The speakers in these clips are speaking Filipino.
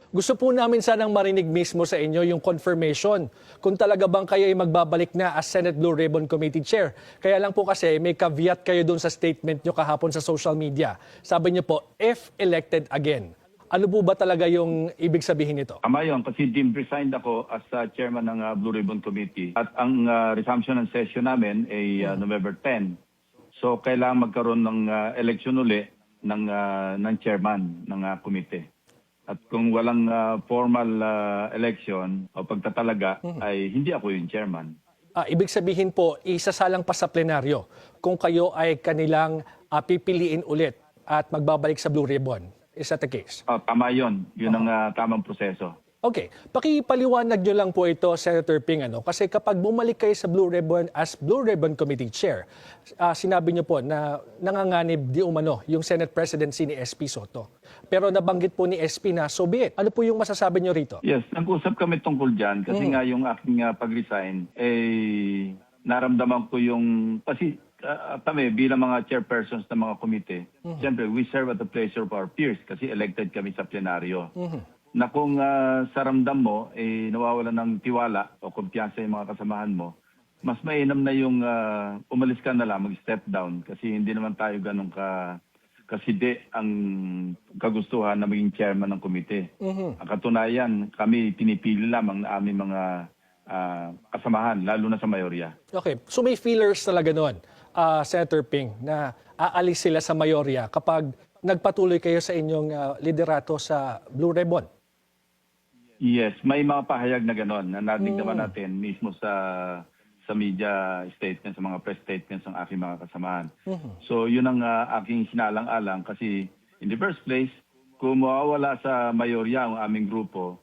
Gusto po namin sanang marinig mismo sa inyo yung confirmation kung talaga bang kayo ay magbabalik na as Senate Blue Ribbon Committee Chair. Kaya lang po kasi may caveat kayo doon sa statement nyo kahapon sa social media. Sabi nyo po, if elected again. Ano po ba talaga yung ibig sabihin nito? Tama yun, kasi deemed resigned ako as chairman ng Blue Ribbon Committee. At ang resumption ng session namin ay November 10. So kailangan magkaroon ng election uli ng chairman ng committee. At kung walang formal election o pagtatalaga, ay hindi ako yung chairman. Ibig sabihin po, isasalang pa sa plenaryo kung kayo ay kanilang pipiliin ulit at magbabalik sa Blue Ribbon. Is that the case? Tama yun. Yun ang tamang proseso. Okay. Pakipaliwanag nyo lang po ito, Senator Ping. Kasi kapag bumalik kayo sa Blue Ribbon as Blue Ribbon Committee Chair, sinabi nyo po na nanganganib di umano yung Senate presidency ni SP Soto. Pero nabanggit po ni SP na so be it. Ano po yung masasabi nyo rito? Yes, nag-usap kami tungkol dyan kasi nga yung aking pag-resign, naramdaman ko yung, kasi kami bilang mga chairpersons ng mga komite, siyempre we serve at the pleasure of our peers kasi elected kami sa plenaryo. Na kung sa ramdam mo, nawawala ng tiwala o kumpiyansa yung mga kasamahan mo, mas mainam na yung umalis ka na lang, mag-step down kasi hindi naman tayo ganun kaside ang kagustuhan na maging chairman ng komite. Ang katunayan, kami pinipili lamang na aming mga kasamahan, lalo na sa mayorya. Okay. So may feelers talaga noon, Senator Ping, na aalis sila sa mayorya kapag nagpatuloy kayo sa inyong liderato sa Blue Ribbon. Yes, may mga pahayag na gano'n na narinig naman natin mismo sa media statements, sa mga press statements ng aking mga kasamahan. So yun ang aking sinalang-alang kasi in the first place, kung mawawala sa mayorya ang aming grupo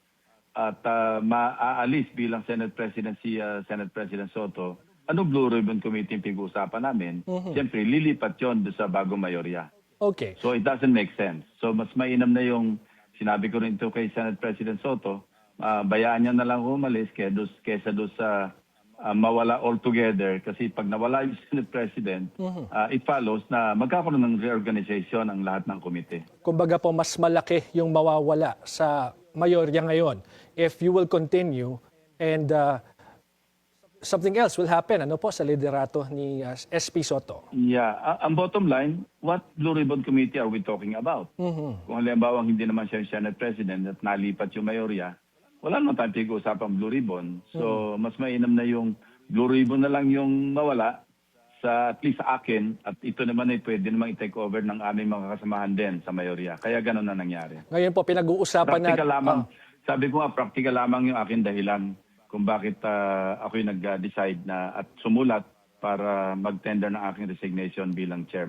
at maaalis bilang Senate President si Senate President Soto, ano Blue Ribbon Committee yung pag-uusapan namin? Siyempre, lilipat yun sa bagong mayorya. Okay. So it doesn't make sense. So mas mainam na yung sinabi ko rin ito kay Senate President Soto, bayaan niya na lang umalis kesa doon sa mawala altogether. Kasi pag nawala yung Senate President, it follows na magkakaroon ng reorganization ang lahat ng komite. Kumbaga po, mas malaki yung mawawala sa mayorya ngayon if you will continue and something else will happen sa liderato ni SP Soto. Yeah. Ang bottom line, what Blue Ribbon Committee are we talking about? Kung halimbawa hindi naman siya yung Senate President at nalipat yung mayorya, wala naman tayong pag-uusapang Blue Ribbon. So mas mainam na yung Blue Ribbon na lang yung mawala sa at least sa akin at ito naman ay pwede namang i-take over ng aming mga kasamahan din sa mayorya. Kaya gano'n na nangyari. Ngayon po, pinag-uusapan na... Sabi ko nga, practical lamang yung aking dahilan kung bakit ako yung nag-decide na at sumulat para mag-tender ng aking resignation bilang chairman.